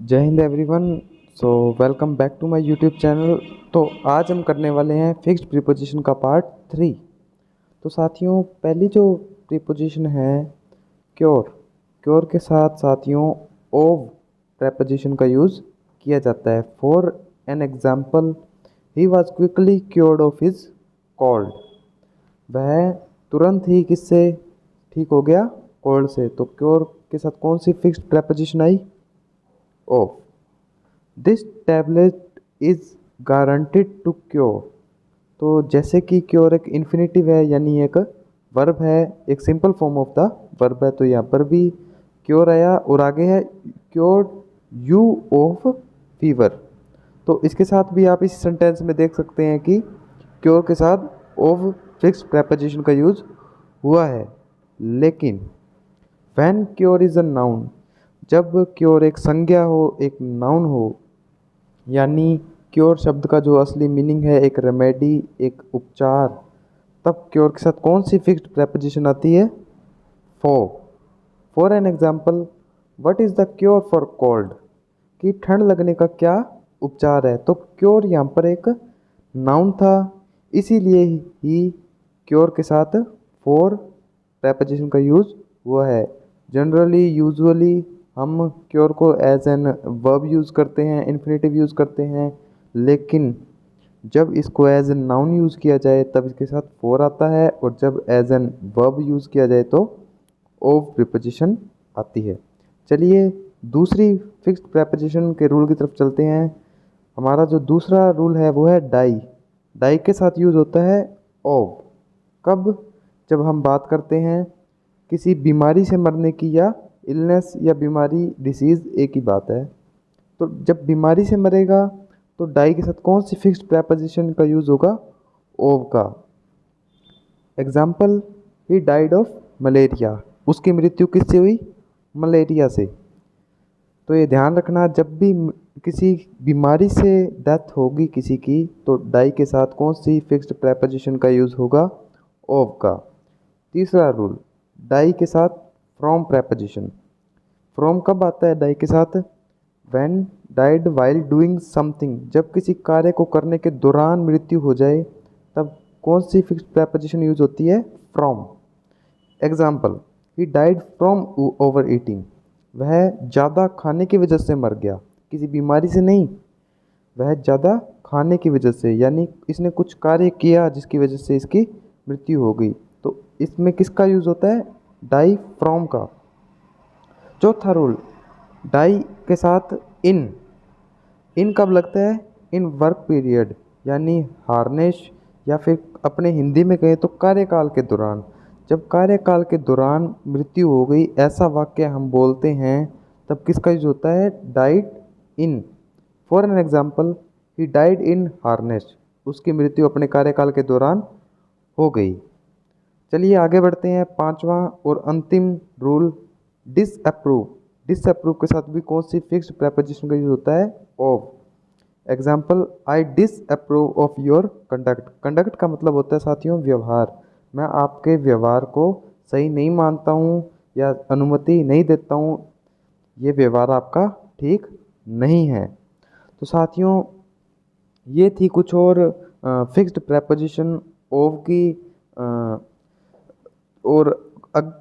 जय हिंद everyone. So welcome back to my YouTube channel. तो आज हम करने वाले हैं फिक्स्ड प्रीपोजिशन का पार्ट 3। तो साथियों, पहली जो प्रीपोजिशन है क्योर, क्योर के साथ साथियों ओव प्रीपोजिशन का यूज़ किया जाता है। For an example, he was quickly cured of his cold. वह तुरंत ही किससे ठीक हो गया? कोल्ड से। तो क्योर के साथ कौन सी फिक्स्ड प्रीपोजिशन आई? Of. This tablet is guaranteed to cure. तो जैसे कि क्योर एक इन्फिनेटिव है, यानी एक वर्ब है, एक simple form of the verb है, तो यहाँ पर भी क्योर आया और आगे है क्योर यू ऑफ फीवर। तो इसके साथ भी आप इस सेंटेंस में देख सकते हैं कि क्योर के साथ ऑफ फिक्स्ड प्रीपोजिशन का यूज हुआ है। लेकिन when cure is a noun, जब क्योर एक संज्ञा हो, एक नाउन हो, यानी क्योर शब्द का जो असली मीनिंग है एक रेमेडी, एक उपचार, तब क्योर के साथ कौन सी फिक्स्ड प्रीपोजिशन आती है? For. For an example, what is the cure for cold? कि ठंड लगने का क्या उपचार है? तो क्योर यहाँ पर एक नाउन था, इसीलिए ही क्योर के साथ फॉर प्रीपोजिशन का यूज हुआ है। जनरली यूजुअली हम क्योर को एज एन वर्ब यूज़ करते हैं, इन्फिनेटिव यूज़ करते हैं, लेकिन जब इसको एज एन नाउन यूज़ किया जाए तब इसके साथ फॉर आता है, और जब एज एन वर्ब यूज़ किया जाए तो ऑफ प्रीपोजिशन आती है। चलिए दूसरी फिक्स्ड प्रीपोजिशन के रूल की तरफ चलते हैं। हमारा जो दूसरा रूल है वो है डाई। डाई के साथ यूज़ होता है ऑफ। कब? जब हम बात करते हैं किसी बीमारी से मरने की, या इलनेस या बीमारी, डिसीज़ एक ही बात है। तो जब बीमारी से मरेगा तो डाई के साथ कौन सी फिक्स्ड प्रीपोजिशन का यूज़ होगा? ऑफ का। Example, he died of malaria. उसकी मृत्यु किससे हुई? मलेरिया से। तो ये ध्यान रखना, जब भी किसी बीमारी से डेथ होगी किसी की, तो डाई के साथ कौन सी फिक्स्ड प्रीपोजिशन का यूज़ होगा? ऑफ का। तीसरा रूल, डाई के साथ फ्रॉम प्रीपोजिशन। फ्रॉम कब आता है डाई के साथ? When died while doing something. जब किसी कार्य को करने के दौरान मृत्यु हो जाए तब कौन सी फिक्स्ड प्रीपोजिशन यूज होती है? From. Example, he died from over eating. वह ज़्यादा खाने की वजह से मर गया, किसी बीमारी से नहीं, वह ज़्यादा खाने की वजह से, यानी इसने कुछ कार्य किया जिसकी वजह से इसकी मृत्यु हो गई। तो इसमें किसका यूज़ होता है? डाई फ्रॉम का। चौथा रूल, डाई के साथ इन। इन कब लगता है? इन वर्क पीरियड, यानी हार्नेश, या फिर अपने हिंदी में कहें तो कार्यकाल के दौरान। जब कार्यकाल के दौरान मृत्यु हो गई, ऐसा वाक्य हम बोलते हैं, तब किसका यूज होता है? Died in. For an example, he died in harness. उसकी मृत्यु अपने कार्यकाल के दौरान हो गई। चलिए आगे बढ़ते हैं। पांचवा और अंतिम रूल, डिसअप्रूव। डिसअप्रूव के साथ भी कौन सी फिक्स्ड प्रीपोजिशन का यूज होता है? Of. Example, I disapprove of your conduct. Conduct का मतलब होता है साथियों व्यवहार। मैं आपके व्यवहार को सही नहीं मानता हूँ या अनुमति नहीं देता हूँ, ये व्यवहार आपका ठीक नहीं है। तो साथियों, ये थी कुछ और फिक्स्ड प्रीपोजिशन ऑफ की, और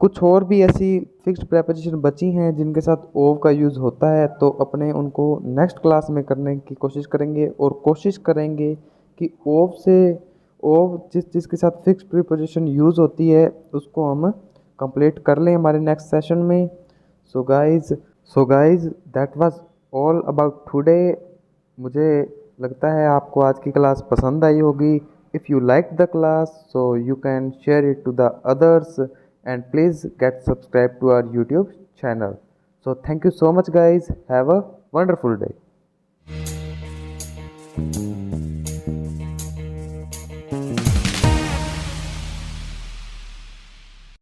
कुछ और भी ऐसी फिक्स्ड प्रीपोजिशन बची हैं जिनके साथ ऑफ का यूज़ होता है, तो अपने उनको नेक्स्ट क्लास में करने की कोशिश करेंगे, और कोशिश करेंगे कि ऑफ से, ऑफ जिसके साथ फिक्स्ड प्रीपोजिशन यूज़ होती है उसको हम कंप्लीट कर लें हमारे नेक्स्ट सेशन में। So guys that was all about today. मुझे लगता है आपको आज की क्लास पसंद आई होगी। If you like the class, so you can share it to the others, and please get subscribed to our YouTube channel. So thank you so much guys. Have a wonderful day.